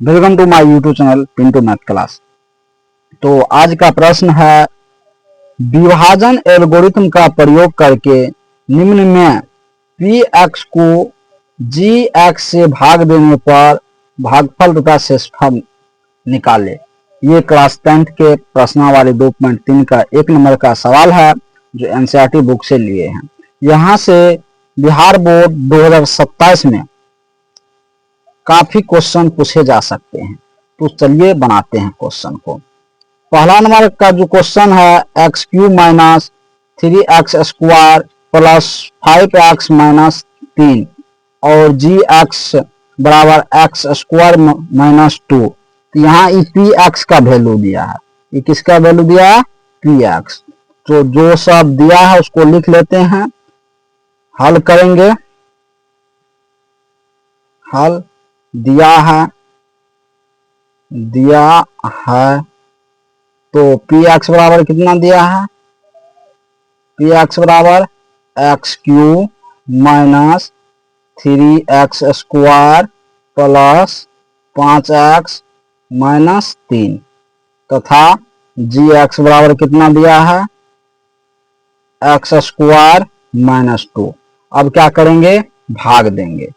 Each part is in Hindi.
Welcome to my YouTube channel Pintu math class. तो आज का प्रश्न है, विभाजन एल्गोरिथम का प्रयोग करके निम्न में पी एक्स को जी एक्स से भाग देने पर भागफल तथा शेषफल निकाले। ये क्लास 10th के प्रश्नावली 2.3 का 1 नंबर का सवाल है जो एनसीईआरटी बुक से लिए हैं। यहाँ से बिहार बोर्ड 2027 में काफी क्वेश्चन पूछे जा सकते हैं, तो चलिए बनाते हैं क्वेश्चन को। पहला नंबर का जो क्वेश्चन है, x cube minus 3x square plus 5x minus 3 और जी एक्स बराबर एक्स स्क्वायर माइनस 2। तो यहाँ पी एक्स का वैल्यू दिया है। ये किसका वैल्यू दिया है? P x. तो जो सब दिया है उसको लिख लेते हैं, हल करेंगे। हल दिया है तो पी एक्स बराबर कितना दिया है? पी एक्स बराबर x cube minus 3x square plus 5x minus 3 तथा जी एक्स बराबर कितना दिया है? X square minus 2। अब क्या करेंगे? भाग देंगे।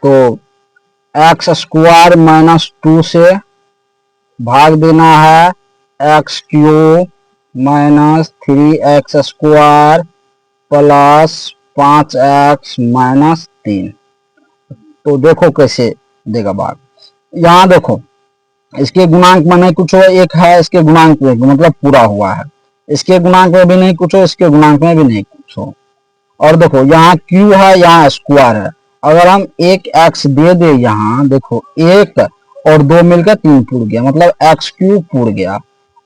तो एक्स स्क्वायर माइनस 2 से भाग देना है x cube minus 3x square plus 5x minus 3। तो देखो कैसे देगा भाग। यहाँ देखो, इसके गुणांक में नहीं कुछ हो, एक है, इसके गुणांक में मतलब पूरा हुआ है। इसके गुणांक में भी नहीं कुछ हो, इसके गुणांक में भी नहीं कुछ हो। और देखो यहाँ क्यू है, यहाँ स्क्वायर है। अगर हम एक एक्स दे दे, यहाँ देखो 1 और 2 मिलकर 3 पूर गया, मतलब एक्स क्यूब पूर गया।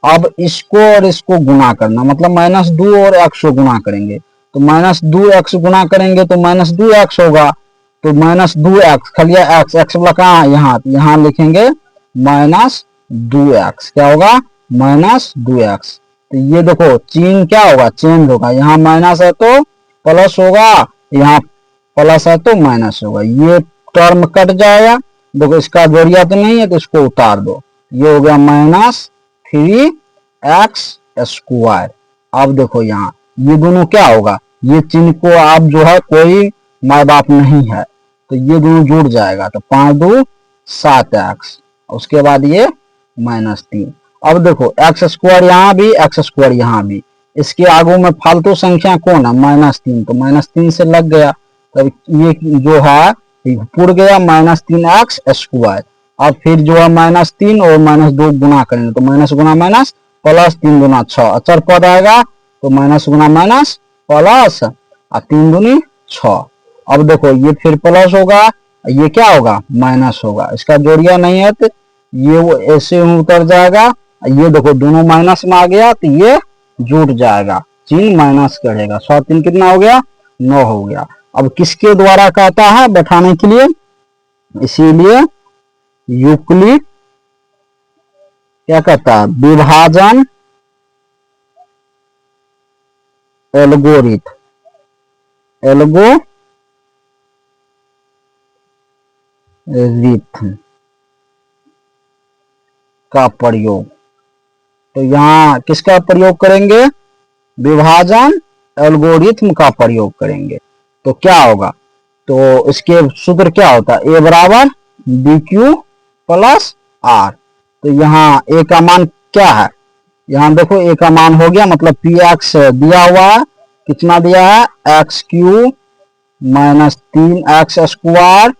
अब इसको और इसको गुना करना, मतलब माइनस 2 और एक्स को गुना करेंगे तो माइनस 2 एक्स गुना करेंगे तो माइनस 2 एक्स होगा। तो माइनस 2 एक्स, खाली एक्स, एक्स वाला कहाँ है? यहाँ लिखेंगे माइनस 2 एक्स। क्या होगा? Minus 2 x. तो ये देखो चिन्ह क्या होगा? चेंज होगा। यहाँ माइनस है तो प्लस होगा, यहाँ प्लस है तो माइनस होगा। ये टर्म कट जाएगा। देखो इसका जोड़िया तो नहीं है तो इसको उतार दो। ये हो गया माइनस 3x स्क्वायर। अब देखो यहाँ ये दोनों क्या होगा? ये चिन्ह को आप जो है, कोई माँ बाप नहीं है तो ये दोनों जुड़ जाएगा। तो 5 2 7x, उसके बाद ये माइनस 3। अब देखो एक्स स्क्वायर यहाँ भी, एक्स स्क्वायर यहाँ भी। इसके आगू में फालतू संख्या कौन है? माइनस 3। तो माइनस 3 से लग गया, तो ये जो है पुर गया माइनस 3x स्क्वायर। अब फिर जो है माइनस 3 और माइनस 2 गुना करेंगे तो माइनस गुना माइनस प्लस 3 गुना 6, अचर पद आएगा तो माइनस गुना माइनस प्लस 3 दूनी 6। अब देखो ये फिर प्लस होगा, ये क्या होगा? माइनस होगा। इसका जोड़िया नहीं है तो ये ऐसे उतर जाएगा। ये देखो दोनों माइनस में आ गया तो ये जुड़ जाएगा, चिन्ह माइनस करेगा। 100 3 कितना हो गया? 9 हो गया। अब किसके द्वारा कहता है बैठाने के लिए? इसीलिए यूक्लिड क्या कहता है? विभाजन एल्गोरिथम का प्रयोग। तो यहाँ किसका प्रयोग करेंगे? विभाजन एल्गोरिथम का प्रयोग करेंगे। तो क्या होगा? तो इसके सूत्र क्या होता है? ए बराबर बी क्यू प्लस आर। तो यहाँ ए का मान क्या है? यहाँ देखो ए का मान हो गया, मतलब पी एक्स दिया हुआ है। कितना दिया है? X cube minus 3x square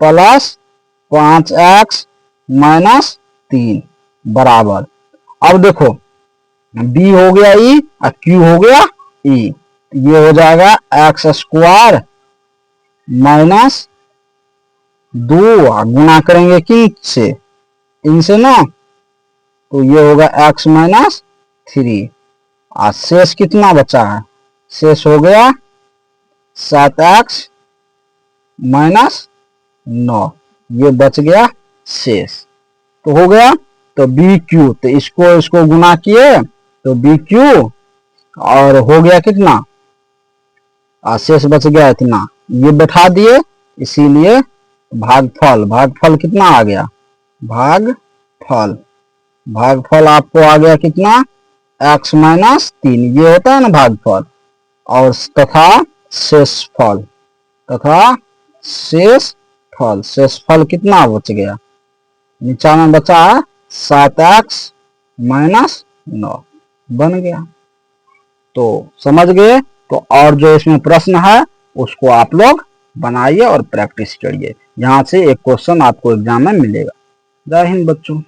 plus 5x minus 3 बराबर। अब देखो b हो गया ई और q हो गया ई। ये हो जाएगा एक्स स्क्वायर माइनस 2 गुना करेंगे किन से? इनसे ना, तो ये होगा x माइनस 3 और शेष कितना बचा है? शेष हो गया 7x माइनस 9, ये बच गया शेष। तो हो गया तो बी क्यू, तो इसको गुना किए तो बी क्यू और हो गया कितना? शेष बच गया इतना, ये बैठा दिए, इसीलिए भागफल कितना आ गया? भागफल। भागफल आपको आ गया कितना, x माइनस 3, ये होता है ना भागफल। और तथा शेषफल, तथा शेषफल, शेषफल कितना बच गया, नीचा में बचा है 7x माइनस 9, बन गया। तो समझ गए। तो और जो इसमें प्रश्न है उसको आप लोग बनाइए और प्रैक्टिस करिए, यहाँ से एक क्वेश्चन आपको एग्जाम में मिलेगा। जय हिंद बच्चों।